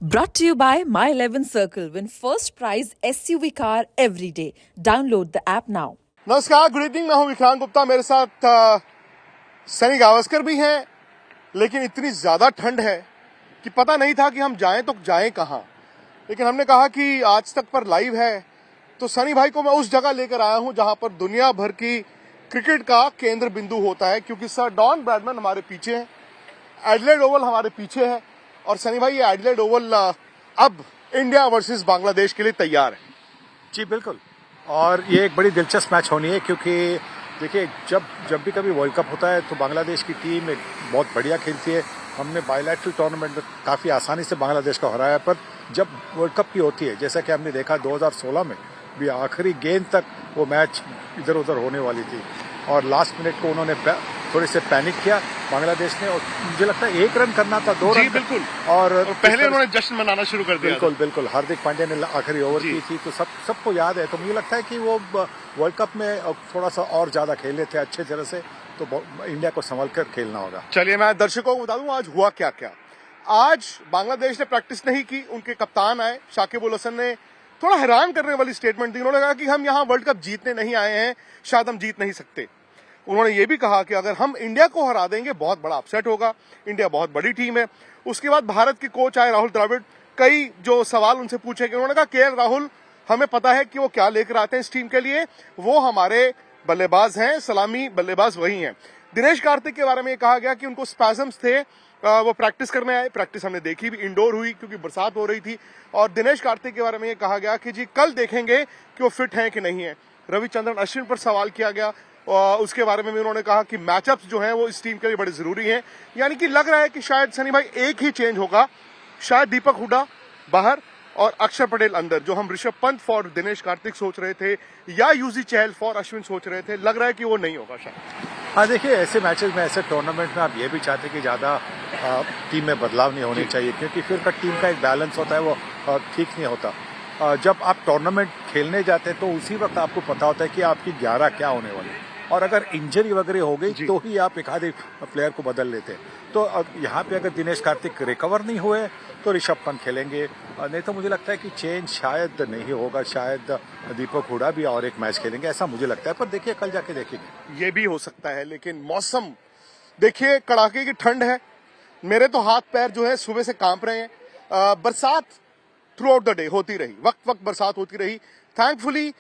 Brought to you by My 11 Circle. Win first prize SUV car every day. Download the app now. नमस्कार, good evening. मैं हूं विक्रांत गुप्ता। मेरे साथ सनी गावस्कर भी हैं, लेकिन इतनी ज्यादा ठंड है कि पता नहीं था कि हम जाएं तो जाएं कहां। लेकिन हमने कहा कि आज तक पर लाइव है, तो सनी भाई को मैं उस जगह लेकर आया हूं जहां पर दुनिया भर की क्रिकेट का केंद्र बिंदु होता है, क्योंकि सर डॉन ब्रैडमैन हमारे पीछे हैं, एडिलेड ओवल हमारे पीछे है, और सनी भाई ये एडिलेड ओवल अब इंडिया वर्सेस बांग्लादेश के लिए तैयार है। जी बिल्कुल, और ये एक बड़ी दिलचस्प मैच होनी है, क्योंकि देखिए जब भी कभी वर्ल्ड कप होता है तो बांग्लादेश की टीम एक बहुत बढ़िया खेलती है। हमने बायलैटरल टूर्नामेंट में काफ़ी आसानी से बांग्लादेश को हराया, पर जब वर्ल्ड कप की होती है, जैसा कि हमने देखा 2016 में भी आखिरी गेंद तक वो मैच इधर उधर होने वाली थी, और लास्ट मिनट को उन्होंने थोड़े से पैनिक किया बांग्लादेश ने, और मुझे लगता है 1 रन करना था, 2 रन बिल्कुल, और पहले उन्होंने जश्न मनाना शुरू कर दिया। बिल्कुल हार्दिक पांड्या ने आखिरी ओवर की थी, तो सबको याद है। तो मुझे लगता है कि वो वर्ल्ड कप में थोड़ा सा और ज्यादा खेले थे अच्छे तरह से, तो इंडिया को संभल कर खेलना होगा। चलिए मैं दर्शकों को बता दूं आज हुआ क्या क्या। आज बांग्लादेश ने प्रैक्टिस नहीं की, उनके कप्तान आए शाकिब उल हसन ने थोड़ा हैरान करने वाली स्टेटमेंट दी। उन्होंने कहा कि हम यहाँ वर्ल्ड कप जीतने नहीं आए हैं, शायद हम जीत नहीं सकते। उन्होंने ये भी कहा कि अगर हम इंडिया को हरा देंगे बहुत बड़ा अपसेट होगा, इंडिया बहुत बड़ी टीम है। उसके बाद भारत के कोच आए राहुल द्रविड़, कई जो सवाल उनसे पूछे गए, उन्होंने कहा केएल राहुल हमें पता है कि वो क्या लेकर आते हैं इस टीम के लिए, वो हमारे बल्लेबाज हैं, सलामी बल्लेबाज वही हैं। दिनेश कार्तिक के बारे में ये कहा गया कि उनको स्पैजम्स थे, वो प्रैक्टिस करने आए, प्रैक्टिस हमने देखी भी इंडोर हुई क्योंकि बरसात हो रही थी। और दिनेश कार्तिक के बारे में ये कहा गया कि जी कल देखेंगे कि वो फिट हैं कि नहीं है। रविचंद्रन अश्विन पर सवाल किया गया, उसके बारे में भी उन्होंने कहा कि मैचअप्स जो हैं वो इस टीम के लिए बड़े जरूरी हैं। यानी कि लग रहा है कि शायद सनी भाई एक ही चेंज होगा, शायद दीपक हुडा बाहर और अक्षर पटेल अंदर। जो हम ऋषभ पंत फॉर दिनेश कार्तिक सोच रहे थे या यूजी चहल फॉर अश्विन सोच रहे थे, लग रहा है कि वो नहीं होगा शायद। हाँ देखिए, ऐसे मैचेस में, ऐसे टूर्नामेंट में आप ये भी चाहते कि ज़्यादा टीम में बदलाव नहीं होने चाहिए, क्योंकि फिर का टीम का एक बैलेंस होता है वो ठीक नहीं होता। जब आप टूर्नामेंट खेलने जाते हैं तो उसी वक्त आपको पता होता है कि आपकी 11 क्या होने वाली है, और अगर इंजरी वगैरह हो गई तो ही आप एक आधे प्लेयर को बदल लेते हैं। तो यहाँ पे अगर दिनेश कार्तिक रिकवर नहीं हुए तो ऋषभ पंत खेलेंगे, नहीं तो मुझे लगता है कि चेंज शायद नहीं होगा, शायद दीपक हुडा भी और एक मैच खेलेंगे, ऐसा मुझे लगता है। पर देखिए कल जाके देखेंगे, ये भी हो सकता है। लेकिन मौसम देखिए, कड़ाके की ठंड है, मेरे तो हाथ पैर जो है सुबह से कांप रहे हैं। बरसात थ्रू आउट द डे होती रही, वक्त बरसात होती रही। थैंकफुली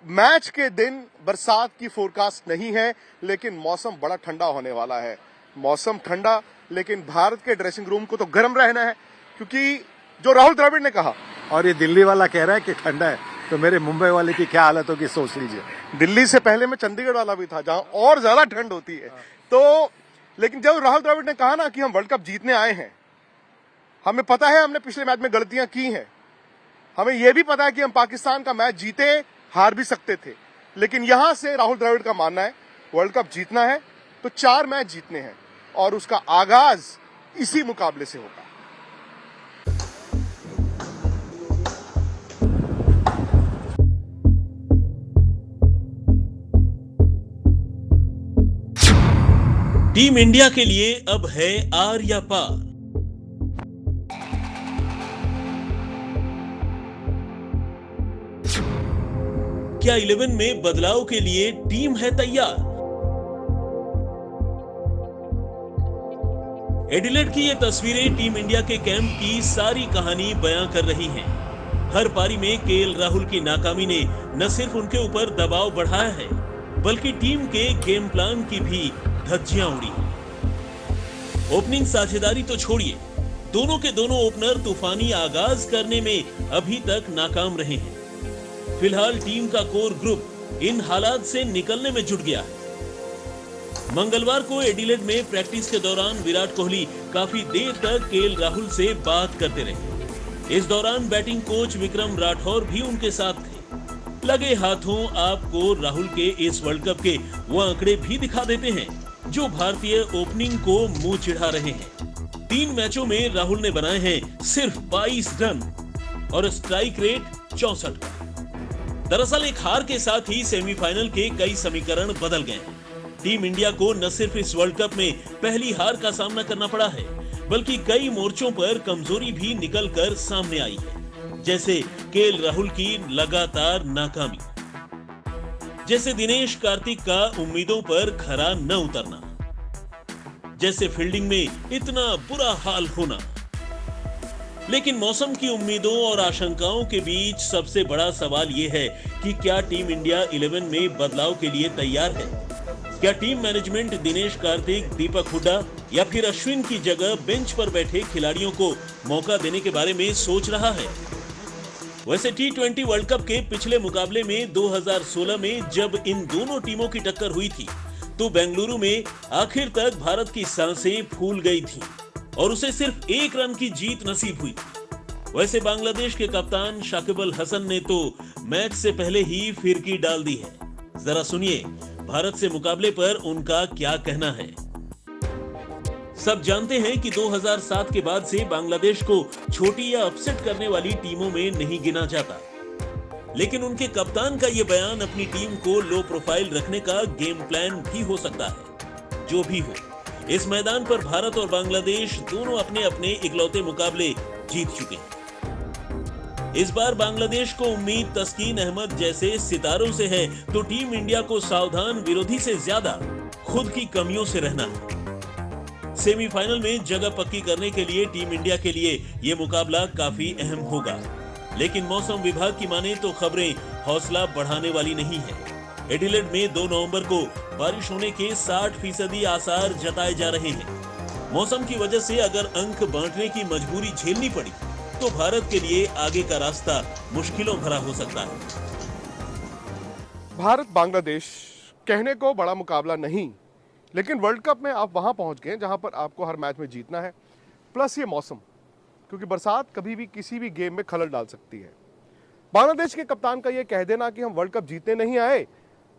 मैच के दिन बरसात की फोरकास्ट नहीं है, लेकिन मौसम बड़ा ठंडा होने वाला है। मौसम ठंडा, लेकिन भारत के ड्रेसिंग रूम को तो गर्म रहना है, क्योंकि जो राहुल द्रविड़ ने कहा, और ये दिल्ली वाला कह रहा है कि ठंडा है, तो मेरे मुंबई वाले की क्या हालत होगी सोच लीजिए। दिल्ली से पहले मैं चंडीगढ़ वाला भी था, जहां और ज्यादा ठंड होती है। तो लेकिन जब राहुल द्रविड़ ने कहा ना कि हम वर्ल्ड कप जीतने आए हैं, हमें पता है हमने पिछले मैच में गलतियां की हैं, हमें यह भी पता है कि हम पाकिस्तान का मैच जीते, हार भी सकते थे, लेकिन यहां से राहुल द्रविड़ का मानना है वर्ल्ड कप जीतना है तो 4 मैच जीतने हैं, और उसका आगाज इसी मुकाबले से होगा। टीम इंडिया के लिए अब है आर या पार। क्या 11 में बदलाव के लिए टीम है तैयार? एडिलेड की ये तस्वीरें टीम इंडिया के कैंप की सारी कहानी बयां कर रही हैं। हर पारी में केएल राहुल की नाकामी ने न सिर्फ उनके ऊपर दबाव बढ़ाया है, बल्कि टीम के गेम प्लान की भी धज्जियां उड़ी हैं। ओपनिंग साझेदारी तो छोड़िए, दोनों के दोनों ओपनर तूफानी आगाज करने में अभी तक नाकाम रहे हैं। फिलहाल टीम का कोर ग्रुप इन हालात से निकलने में जुट गया है। मंगलवार को एडिलेड में प्रैक्टिस के दौरान विराट कोहली काफी देर तक केएल राहुल से बात करते रहे। इस दौरान बैटिंग कोच विक्रम राठौर भी उनके साथ थे। लगे हाथों आपको राहुल के इस वर्ल्ड कप के वो आंकड़े भी दिखा देते हैं जो भारतीय ओपनिंग को मुंह चिढ़ा रहे हैं। 3 मैचों में राहुल ने बनाए हैं सिर्फ 22 रन और स्ट्राइक रेट 64 का। दरअसल एक हार के साथ ही सेमीफाइनल के कई समीकरण बदल गए हैं। टीम इंडिया को न सिर्फ इस वर्ल्ड कप में पहली हार का सामना करना पड़ा है, बल्कि कई मोर्चों पर कमजोरी भी निकलकर सामने आई है, जैसे केएल राहुल की लगातार नाकामी, जैसे दिनेश कार्तिक का उम्मीदों पर खरा न उतरना, जैसे फील्डिंग में इतना बुरा हाल होना। लेकिन मौसम की उम्मीदों और आशंकाओं के बीच सबसे बड़ा सवाल यह है कि क्या टीम इंडिया 11 में बदलाव के लिए तैयार है? क्या टीम मैनेजमेंट दिनेश कार्तिक, दीपक हुड्डा या फिर अश्विन की जगह बेंच पर बैठे खिलाड़ियों को मौका देने के बारे में सोच रहा है? वैसे T20 वर्ल्ड कप के पिछले मुकाबले में 2016 में जब इन दोनों टीमों की टक्कर हुई थी, तो बेंगलुरु में आखिर तक भारत की सांसें फूल गई थीं और उसे सिर्फ 1 रन की जीत नसीब हुई। वैसे बांग्लादेश के कप्तान शाकिब अल हसन ने तो मैच से पहले ही फिरकी डाल दी है। जरा सुनिए भारत से मुकाबले पर उनका क्या कहना है। सब जानते हैं कि 2007 के बाद से बांग्लादेश को छोटी या अपसेट करने वाली टीमों में नहीं गिना जाता, लेकिन उनके कप्तान का यह बयान अपनी टीम को लो प्रोफाइल रखने का गेम प्लान भी हो सकता है। जो भी हो, इस मैदान पर भारत और बांग्लादेश दोनों अपने अपने इकलौते मुकाबले जीत चुके हैं। इस बार बांग्लादेश को उम्मीद तस्कीन अहमद जैसे सितारों से है, तो टीम इंडिया को सावधान विरोधी से ज्यादा खुद की कमियों से रहना है। सेमीफाइनल में जगह पक्की करने के लिए टीम इंडिया के लिए यह मुकाबला काफी अहम होगा, लेकिन मौसम विभाग की माने तो खबरें हौसला बढ़ाने वाली नहीं है। एडिलेड में 2 नवंबर को बारिश होने के 60% आसार जताए जा रहे हैं। मौसम की वजह से अगर अंक बांटने की मजबूरी झेलनी पड़ी तो भारत के लिए आगे का रास्ता मुश्किलों भरा हो सकता है। भारत बांग्लादेश कहने को बड़ा मुकाबला नहीं, लेकिन वर्ल्ड कप में आप वहां पहुंच गए जहां पर आपको हर मैच में जीतना है। प्लस ये मौसम, क्योंकि बरसात कभी भी किसी भी गेम में खलल डाल सकती है। बांग्लादेश के कप्तान का यह कह देना कि हम वर्ल्ड कप जीतने नहीं आए,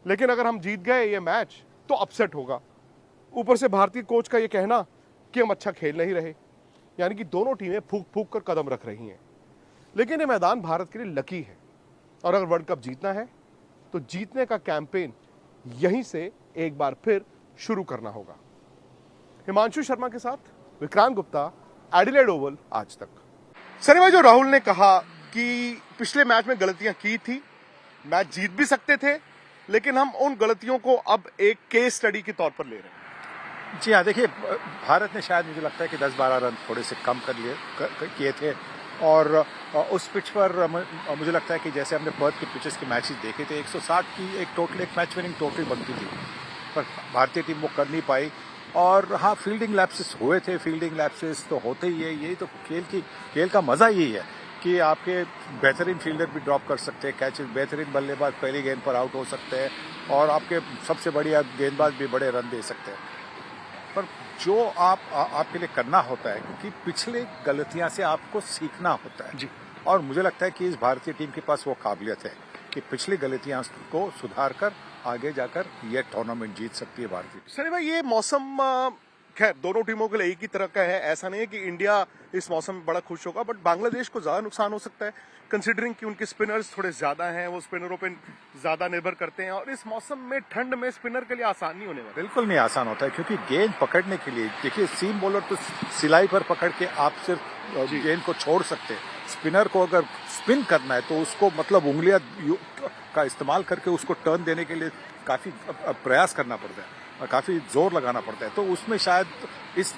लेकिन अगर हम जीत गए ये मैच तो अपसेट होगा। ऊपर से भारतीय कोच का यह कहना कि हम अच्छा खेल नहीं रहे, यानी कि दोनों टीमें फूक फूक कर कदम रख रही हैं। लेकिन ये मैदान भारत के लिए लकी है, और अगर वर्ल्ड कप जीतना है तो जीतने का कैंपेन यहीं से एक बार फिर शुरू करना होगा। हिमांशु शर्मा के साथ विक्रांत गुप्ता, एडिलेड ओवल आज तक। सनी भाई, जो राहुल ने कहा कि पिछले मैच में गलतियां की थी, मैच जीत भी सकते थे, लेकिन हम उन गलतियों को अब एक केस स्टडी के तौर पर ले रहे हैं। जी हाँ, देखिए भारत ने शायद मुझे लगता है कि 10-12 रन थोड़े से कम किए थे, और उस पिच पर मुझे लगता है कि जैसे हमने पर्थ के पिचेस के मैचेस देखे थे, 160 की एक मैच विनिंग टोटल बनती थी, पर भारतीय टीम वो कर नहीं पाई। और हाँ, फील्डिंग लैप्सेस हुए थे, फील्डिंग लैप्सेस तो होते ही है। यही तो खेल का मजा यही है कि आपके बेहतरीन फील्डर भी ड्रॉप कर सकते हैं कैचेस, बेहतरीन बल्लेबाज पहली गेंद पर आउट हो सकते हैं, और आपके सबसे बढ़िया गेंदबाज भी बड़े रन दे सकते हैं। पर जो आपके लिए करना होता है, क्योंकि पिछले गलतियां से आपको सीखना होता है जी, और मुझे लगता है कि इस भारतीय टीम के पास वो काबिलियत है कि पिछली गलतियां को सुधार कर आगे जाकर ये टूर्नामेंट जीत सकती है भारतीय। सनी भाई, ये मौसम खैर दोनों टीमों के लिए एक ही तरह का है। ऐसा नहीं है कि इंडिया इस मौसम में बड़ा खुश होगा, बट बांग्लादेश को ज्यादा नुकसान हो सकता है, कंसिडरिंग कि उनके स्पिनर्स थोड़े ज्यादा हैं, वो स्पिनरों पे ज्यादा निर्भर करते हैं, और इस मौसम में ठंड में स्पिनर के लिए आसान नहीं होने वाला। बिल्कुल नहीं आसान होता है, क्योंकि गेंद पकड़ने के लिए देखिए, सीम बॉलर तो सिलाई पर पकड़ के आप सिर्फ गेंद को छोड़ सकते हैं। स्पिनर को अगर स्पिन करना है तो उसको मतलब उंगलियां का इस्तेमाल करके उसको टर्न देने के लिए काफी प्रयास करना पड़ता है और काफी जोर लगाना पड़ता है। तो उसमें शायद इस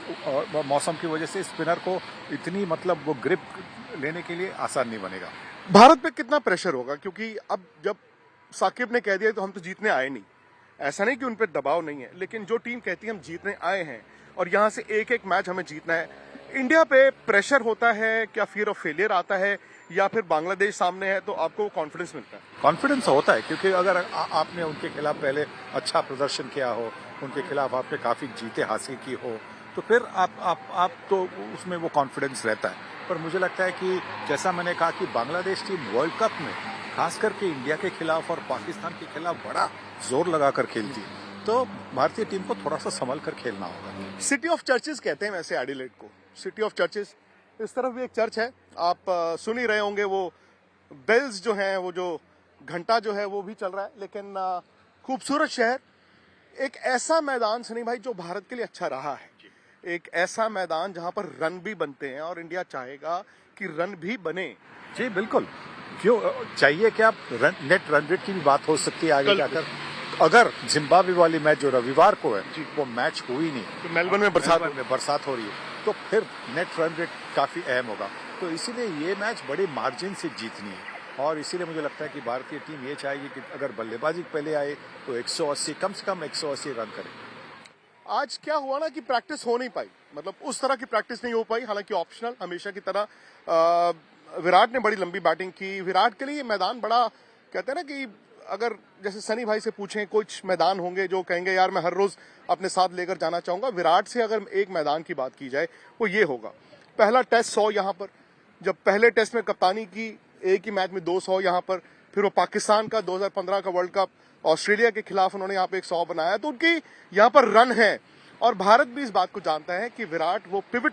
मौसम की वजह से स्पिनर को इतनी मतलब वो ग्रिप लेने के लिए आसान नहीं बनेगा। भारत पे कितना प्रेशर होगा, क्योंकि अब जब साकिब ने कह दिया तो हम तो जीतने आए नहीं। ऐसा नहीं कि उन पे दबाव नहीं है, लेकिन जो टीम कहती है हम जीतने आए हैं और यहां से एक एक मैच हमें जीतना है, इंडिया पे प्रेशर होता है क्या? फियर ऑफ फेलियर आता है, या फिर बांग्लादेश सामने है तो आपको कॉन्फिडेंस मिलता है? कॉन्फिडेंस होता है, क्योंकि अगर आपने उनके खिलाफ पहले अच्छा प्रदर्शन किया हो, उनके खिलाफ आपने काफी जीतें हासिल की हो, तो फिर आप तो उसमें वो कॉन्फिडेंस रहता है। पर मुझे लगता है कि जैसा मैंने कहा कि बांग्लादेश टीम वर्ल्ड कप में खास करके इंडिया के खिलाफ और पाकिस्तान के खिलाफ बड़ा जोर लगाकर खेलती है, तो भारतीय टीम को थोड़ा सा संभल कर खेलना होगा। सिटी ऑफ चर्चेस कहते हैं वैसे एडिलेड को, सिटी ऑफ चर्चेस। इस तरफ भी एक चर्च है, आप सुन ही रहे होंगे, वो बेल्स जो हैं, वो जो घंटा जो है वो भी चल रहा है। लेकिन खूबसूरत शहर, एक ऐसा मैदान सनी भाई जो भारत के लिए अच्छा रहा है, एक ऐसा मैदान जहां पर रन भी बनते हैं और इंडिया चाहेगा कि रन भी बने। जी बिल्कुल, क्यों चाहिए कि आप नेट रन रेट की भी बात हो सकती है आगे जाकर। अगर जिम्बाब्वे वाली मैच जो रविवार को है वो मैच हुई नहीं, तो मेलबर्न में बरसात हो रही है, तो फिर नेट रन रेट काफी अहम होगा। तो इसीलिए ये मैच बड़े मार्जिन से जीतनी है और इसीलिए मुझे लगता है कि भारतीय टीम ये चाहेगी कि अगर बल्लेबाजी पहले आए तो 180 कम से कम 180 रन करे। आज क्या हुआ ना कि प्रैक्टिस हो नहीं पाई, मतलब उस तरह की प्रैक्टिस नहीं हो पाई, हालांकि ऑप्शनल हमेशा की तरह। विराट ने बड़ी लंबी बैटिंग की। विराट के लिए मैदान बड़ा, कहते हैं ना कि अगर जैसे सनी भाई से पूछें, कुछ मैदान होंगे जो कहेंगे यार मैं हर रोज अपने साथ लेकर जाना चाहूंगा। विराट से अगर एक मैदान की बात की जाए वो ये होगा, पहला टेस्ट 100 यहाँ पर, जब पहले टेस्ट में कप्तानी की एक ही मैच में 200 यहाँ पर, फिर वो पाकिस्तान का 2015 का वर्ल्ड कप ऑस्ट्रेलिया के खिलाफ उन्होंने यहाँ पे एक 100 बनाया, तो उनकी यहाँ पर रन है। और भारत भी इस बात को जानता है कि विराट वो पिवट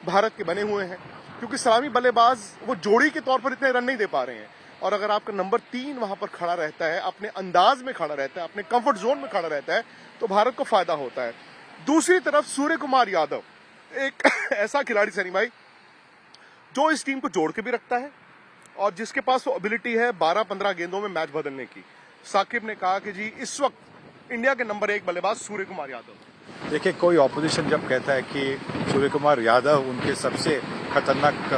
भारत के बने हुए हैं, क्योंकि सलामी बल्लेबाज वो जोड़ी के तौर पर इतने रन नहीं दे पा रहे हैं। और अगर आपका नंबर 3 वहां पर खड़ा रहता है, अपने अंदाज में खड़ा रहता है, अपने कंफर्ट जोन में खड़ा रहता है, तो भारत को फायदा होता है। दूसरी तरफ सूर्य कुमार यादव एक ऐसा खिलाड़ी सनी भाई जो इस टीम को जोड़ के भी रखता है और जिसके पास वो एबिलिटी है 12-15 गेंदों में मैच बदलने की। साकिब ने कहा कि जी इस वक्त इंडिया के नंबर 1 बल्लेबाज सूर्य कुमार यादव। देखिए, कोई ऑपोजिशन जब कहता है कि सूर्य कुमार यादव उनके सबसे खतरनाक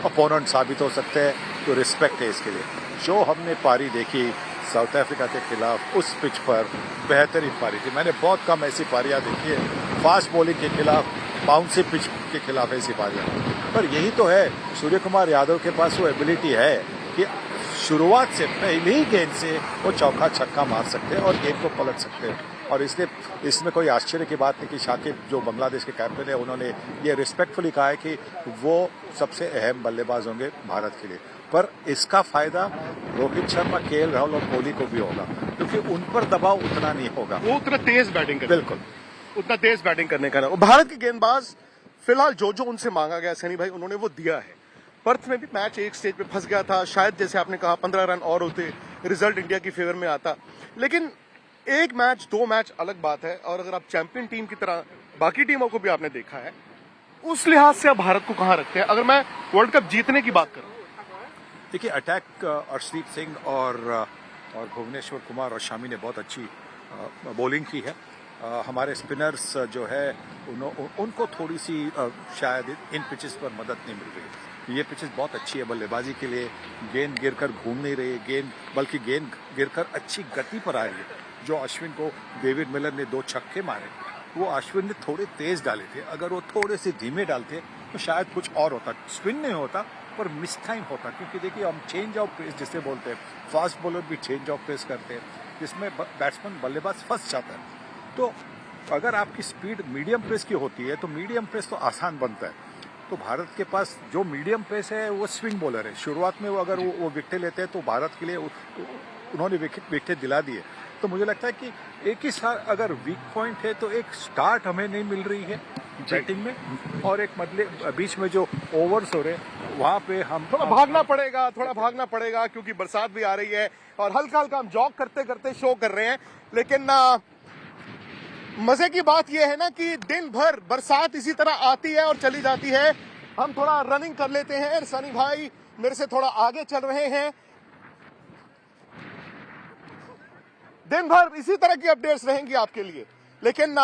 अपोनेंट साबित हो सकते हैं, तो रिस्पेक्ट है इसके लिए। जो हमने पारी देखी साउथ अफ्रीका के खिलाफ, उस पिच पर बेहतरीन पारी थी। मैंने बहुत कम ऐसी पारियां देखी है, फास्ट बॉलिंग के खिलाफ, बाउंसी पिच के खिलाफ ऐसी पारियां। पर यही तो है, सूर्य कुमार यादव के पास वो एबिलिटी है कि शुरुआत से पहले ही गेंद से वो चौका छक्का मार सकते हैं और गेंद को पलट सकते हैं। और इसलिए इसमें कोई आश्चर्य की बात नहीं कि शाकिब जो बांग्लादेश के कैप्टन है, उन्होंने ये रिस्पेक्टफुली कहा है कि वो सबसे अहम बल्लेबाज होंगे भारत के लिए। पर इसका फायदा रोहित शर्मा, केएल राहुल और कोहली को भी होगा, क्योंकि उन पर दबाव उतना नहीं होगा। वो उतना तेज बैटिंग करें, बिल्कुल उतना तेज बैटिंग करने का ना। भारत के गेंदबाज फिलहाल जो जो उनसे मांगा गया सनी भाई, उन्होंने वो दिया है। पर्थ में भी मैच एक स्टेज पे फंस गया था, शायद जैसे आपने कहा 15 रन और होते, रिजल्ट इंडिया की फेवर में आता। लेकिन एक मैच 2 मैच अलग बात है, और अगर आप चैंपियन टीम की तरह बाकी टीमों को भी आपने देखा है, उस लिहाज से आप भारत को कहां रखते हैं अगर मैं वर्ल्ड कप जीतने की बात करूं? देखिए, अटैक अर्शदीप सिंह और भुवनेश्वर कुमार और शामी ने बहुत अच्छी बॉलिंग की है। हमारे स्पिनर्स जो है उनको थोड़ी सी शायद इन पिचेस पर मदद नहीं मिल रही। ये पिचेस बहुत अच्छी है बल्लेबाजी के लिए, गेंद गिरकर घूम नहीं रही है, बल्कि गेंद गिरकर अच्छी गति पर आ रही है। जो अश्विन को डेविड मिलर ने 2 छक्के मारे, वो अश्विन ने थोड़े तेज डाले थे। अगर वो थोड़े से धीमे डालते तो शायद कुछ और होता, स्पिन नहीं होता पर मिस टाइम होता। क्योंकि देखिए, हम चेंज ऑफ पेस जिसे बोलते हैं, फास्ट बॉलर भी चेंज ऑफ पेस करते हैं, जिसमें बैट्समैन बल्लेबाज फंस जाता है। तो अगर आपकी स्पीड मीडियम पेस की होती है तो मीडियम पेस तो आसान बनता है। तो भारत के पास जो मीडियम पेस है वो स्विंग बॉलर है। शुरुआत में वो अगर वो विकेट लेते हैं तो भारत के लिए उन्होंने विकेट दिला दिए। तो मुझे लगता है कि एक ही साथ अगर वीक पॉइंट है तो एक स्टार्ट हमें नहीं मिल रही है बैटिंग में, और एक बीच में जो ओवर्स हो रहे हैं वहां पे हम थोड़ा भागना पड़ेगा क्योंकि बरसात भी आ रही है और हल्का हल्का हम जॉग करते करते शो कर रहे हैं। लेकिन मजे की बात यह है ना कि दिन भर बरसात इसी तरह आती है और चली जाती है। हम थोड़ा रनिंग कर लेते हैं, सनी भाई मेरे से थोड़ा आगे चल रहे हैं। दिन भर इसी तरह की अपडेट्स रहेंगी आपके लिए। लेकिन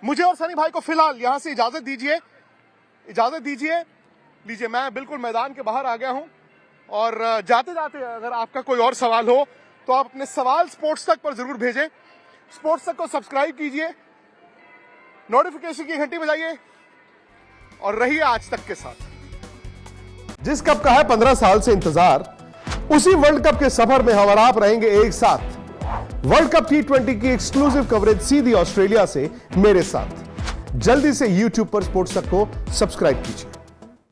मुझे और सनी भाई को फिलहाल यहां से इजाजत दीजिए। लीजिए, मैं बिल्कुल मैदान के बाहर आ गया हूं और जाते जाते अगर आपका कोई और सवाल हो तो आप अपने सवाल स्पोर्ट्स तक पर जरूर भेजें। स्पोर्ट्स तक को सब्सक्राइब कीजिए, नोटिफिकेशन की घंटी बजाइए और रहिए आज तक के साथ। जिस कप का है 15 साल से इंतजार, उसी वर्ल्ड कप के सफर में हम और आप रहेंगे एक साथ। वर्ल्ड कप T20 की एक्सक्लूसिव कवरेज सीधी ऑस्ट्रेलिया से मेरे साथ। जल्दी से YouTube पर स्पोर्ट्स तक को सब्सक्राइब कीजिए।